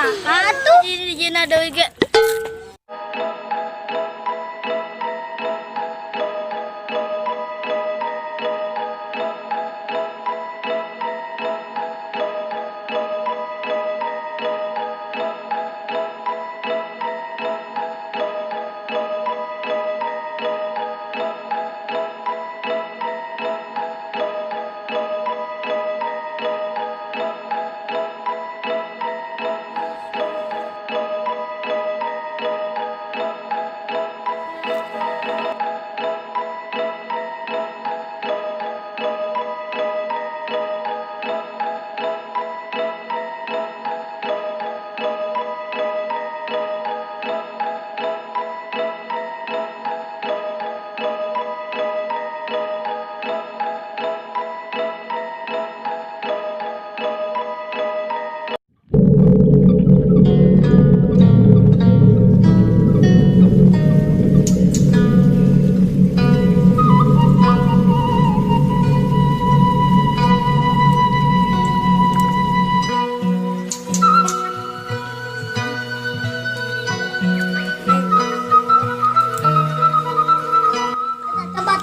Atuh jadi jena deui ge.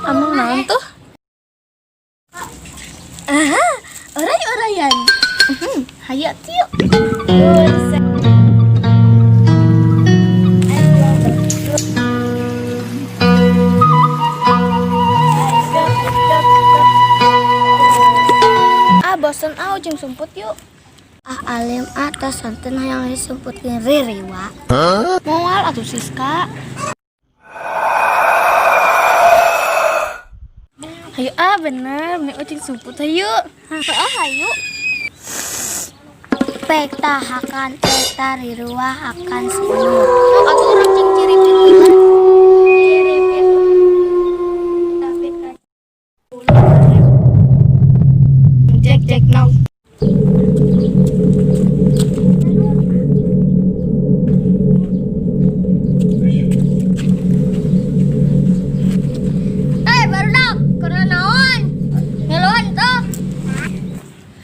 Amang naon tuh? Aha, oray-orayan. Hayat yuk. Bosan jeung sumput yuk. Alim atas santen yang disumputkeun Riri wa. Moal atuh Siska. Hayu bener, meni ucing sumput hayu. Hayu. Pekta hakan pekta riruah akan senyum. Atuh urang cing ciripin. Cek now.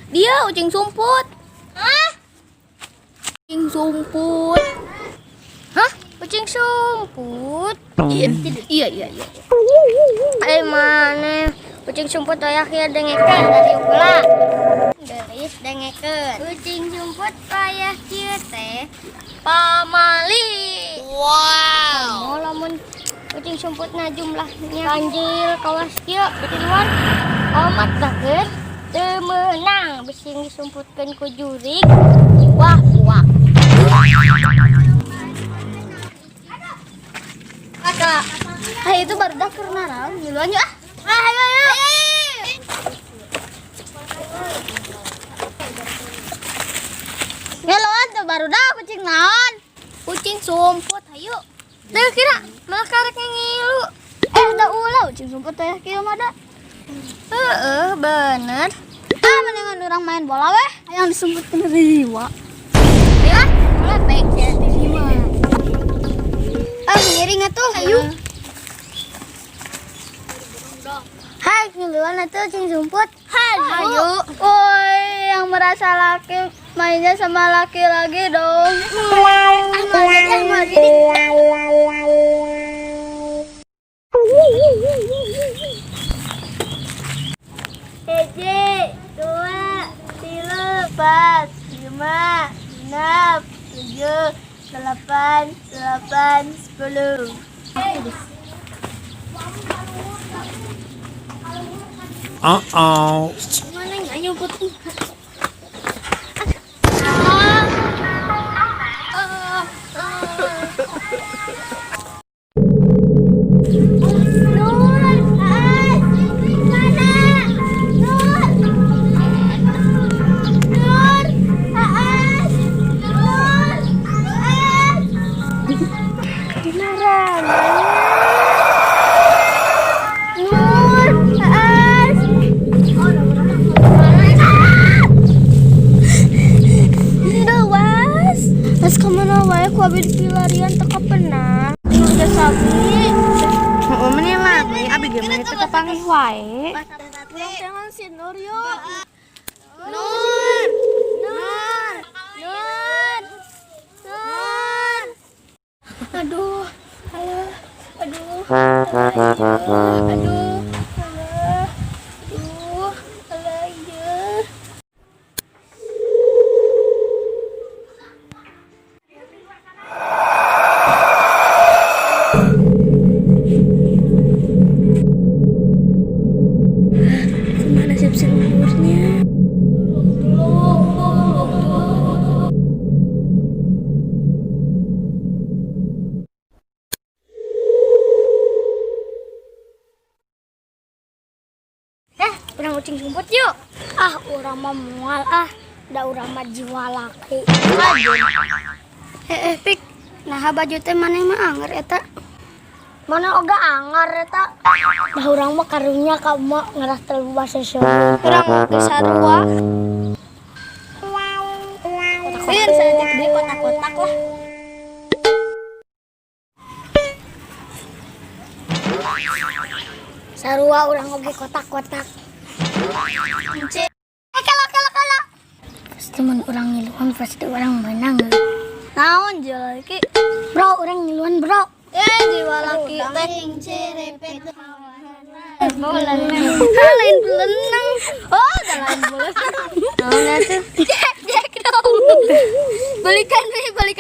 Dia ucing sumput. Hah? Ucing sumput. Hah? Ucing sumput. Iya. Mana? Ucing sumput aya kieu dengekeun dari ulah. Geulis dengekeun. Ucing sumput aya kieu teh pamali. Wow. Lamun ucing sumputna jumlahnya ganjil kawas kieu di luar. Amat dageun. Temenang bising disumputkan ku jurig. Wah. Kakak, itu baru dah karena naon ngiluan yuk. Ayo. Ngiluan tuh baru dah kucing naon? Kucing sumput, ayo. Dah kira malah karek ngilu. Da ulah kucing sumput teh kieu mah da. Bener. Mendingan orang main bola weh. Yang disumputkeun riwa. Ya, bola baik ya di sini. Ngiring atuh. Ayo. Hai, ngiluan atuh cing sumput. Ayo. Woi, yang merasa laki mainnya sama laki lagi dong. Hiji, 2, 3, 4, 5, 6, 7, 8, 10. Mana nggak nyumput? Abi pilarian teka pernah udah sabi meneh lagi abi gimana itu kepanggih wae jangan si Nur yuk Nur ucing sumput yuk. Ah, urang mah moal da urang mah jiwa laki. Pik. Nah, baju teh maneh mah anger eta. Mana oga anger eta. Da urang mah karunya ka emak ngeras telu basa seueur. Urang geus sarua. Kotak-kotak saya beli kotak-kotak lah. Sarua urang oge kotak-kotak. Kala. Pasti mun urang ngiluan pasti urang menang. Naon jeung laki? Bro, urang ngiluan, bro. Jiwa laki teh cerepet. Lain belenang. Oh, da lain belenang. Naon atuh? Jek dong. Balikan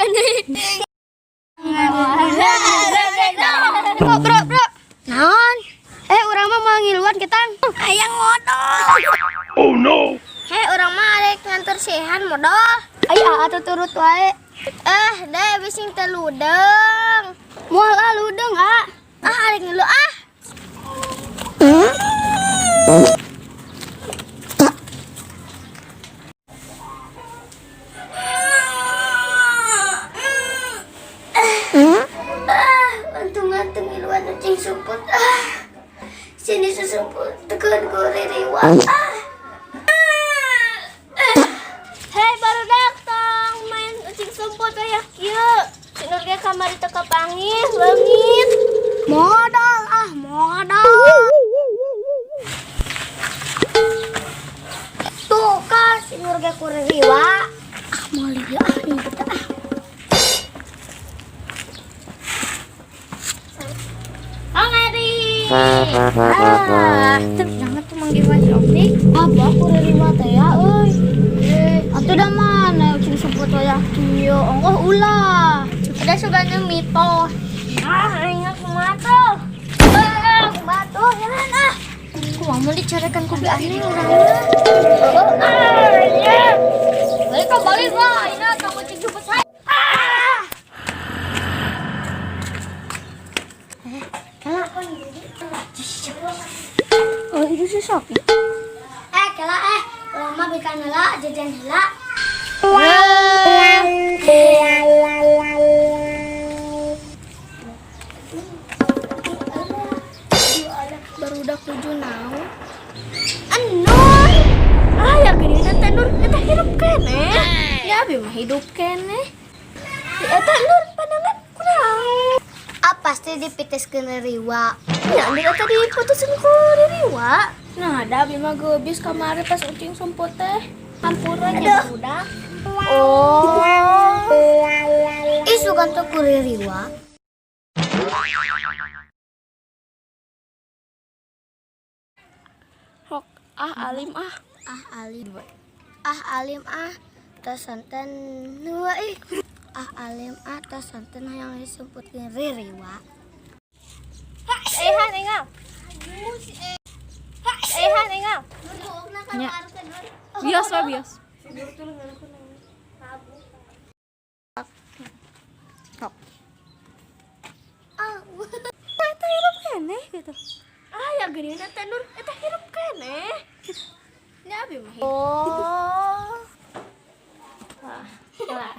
deui. Bro. Naon? Urang mah mau ngiluan kitan. Ayang modal. Oh no! Urang mah arek ngantor sehan modal. Aya atuh turut wae. Deh bising teh ludeng. Moal ludeng arek ngilu Untung ngiluan ucing sumput. Sini susumput tekan goririwa. Hei baru datang main ucing sumput kayak kieu. Sinur ge kamari teu kapangih leungit. Modal. Tuh kan sinur ge kuririwa. Mau lihat nih kita. Kang Eri. Jangan tuh manggil Mas Optik. Apa kuririwa teh ya euy. Atuh da mana ucing sumput wae kieu. Onggoh ulah. Udah sugana mitos. Ingat kumaha kumaha jangan kumaha mau dicarekan ku bi aneh urangna. Balik lah, ini tak kucing jemput saya. Oh, itu si Sofi. Kalau mah bikin heula, jajan heula. Barudak 7 naon? Anon. Ya gini teh Nur, eta hidup keneh. Ya abi mah hidup keneh. Eta Nur pandangan kurang. Pasti dipiteskeun riwa. Ya, Nur tadi putusin ku riwa. Nah, ada abi mah geubis kamari pas ucing sumput teh. Hampura nya budak. Oh. Isu kan tuh kuririwa. Hok alim Tas santen dua alim tas santen yang disebutkan ririwa. Han engau. Han engau. nya. Bias. Hok. Eta hirup keneh gitu. Ya gini teh Nur, eta hirup keneh. Ya abi mah. Oh. Wah.